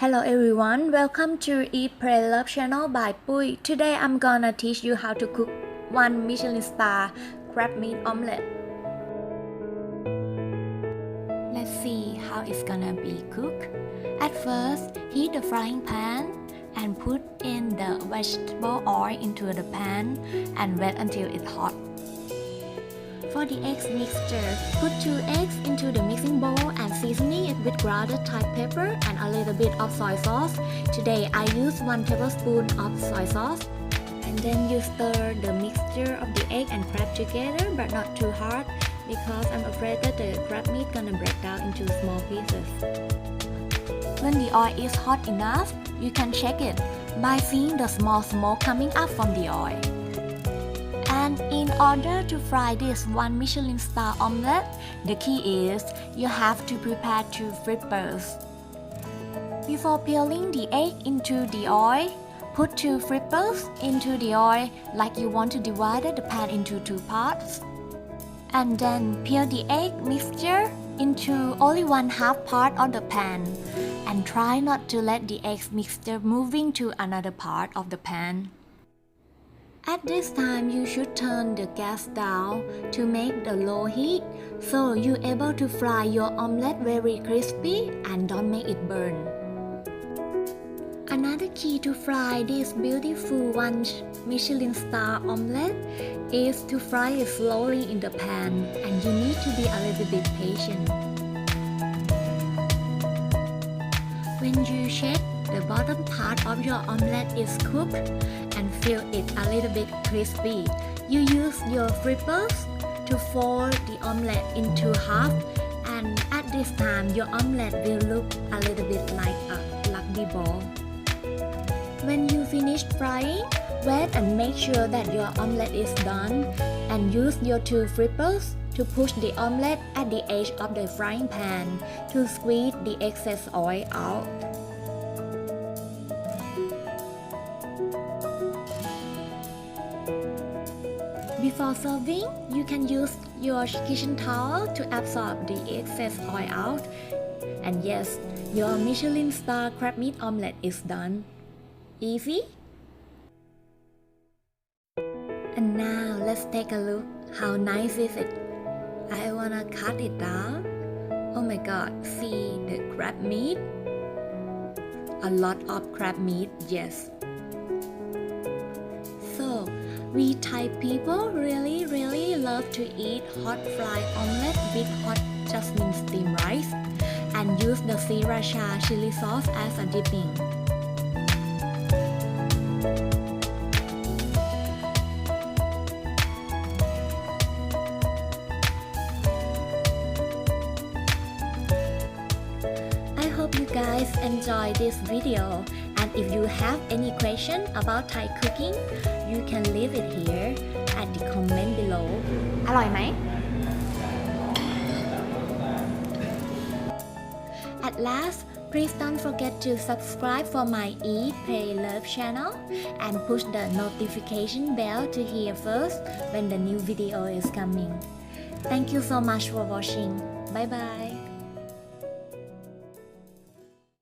Hello everyone, welcome to Eat Pray Love channel by Pui. Today I'm gonna teach you how to cook 1 Michelin star crab meat omelette. Let's see how it's gonna be cooked. At first, heat the frying pan and put in the vegetable oil into the pan and wait until it's hot. For the eggs mixture, put 2 eggs into the mixing bowl and seasoning it with ground Thai pepper and a little bit of soy sauce. Today I use 1 tablespoon of soy sauce. And then you stir the mixture of the egg and crab together, but not too hard because I'm afraid that the crab meat gonna break down into small pieces. When the oil is hot enough, you can check it by seeing the small smoke coming up from the oil. And in order to fry this 1 Michelin star omelette, the key is you have to prepare 2 flippers. Before peeling the egg into the oil, put 2 flippers into the oil like you want to divide the pan into 2 parts. And then peel the egg mixture into only 1/2 part of the pan. And try not to let the egg mixture moving to another part of the pan. At this time, you should turn the gas down to make the low heat so you're able to fry your omelette very crispy and don't make it burn. Another key to fry this beautiful 1 Michelin star omelette is to fry it slowly in the pan, and you need to be a little bit patient. When you check the bottom part of your omelette is cooked and feel it a little bit crispy, you use your flippers to fold the omelette into half, and at this time your omelette will look a little bit like a rugby ball. When you finish frying, wait and make sure that your omelette is done, and use your 2 flippers to push the omelette at the edge of the frying pan to squeeze the excess oil out. Before serving, you can use your kitchen towel to absorb the excess oil out. And yes, your Michelin star crab meat omelette is done. Easy? And now let's take a look. How nice is it? I wanna cut it down. Oh my god, see the crab meat? A lot of crab meat, yes. So, we Thai people really love to eat hot fried omelette with hot jasmine steamed rice and use the sriracha chili sauce as a dipping. I hope you guys enjoy this video, and if you have any question about Thai cooking, you can leave it here at the comment below. อร่อยไหม? At last, please don't forget to subscribe for my Eat, Pray, Love channel and push the notification bell to hear first when the new video is coming. Thank you so much for watching. Bye bye.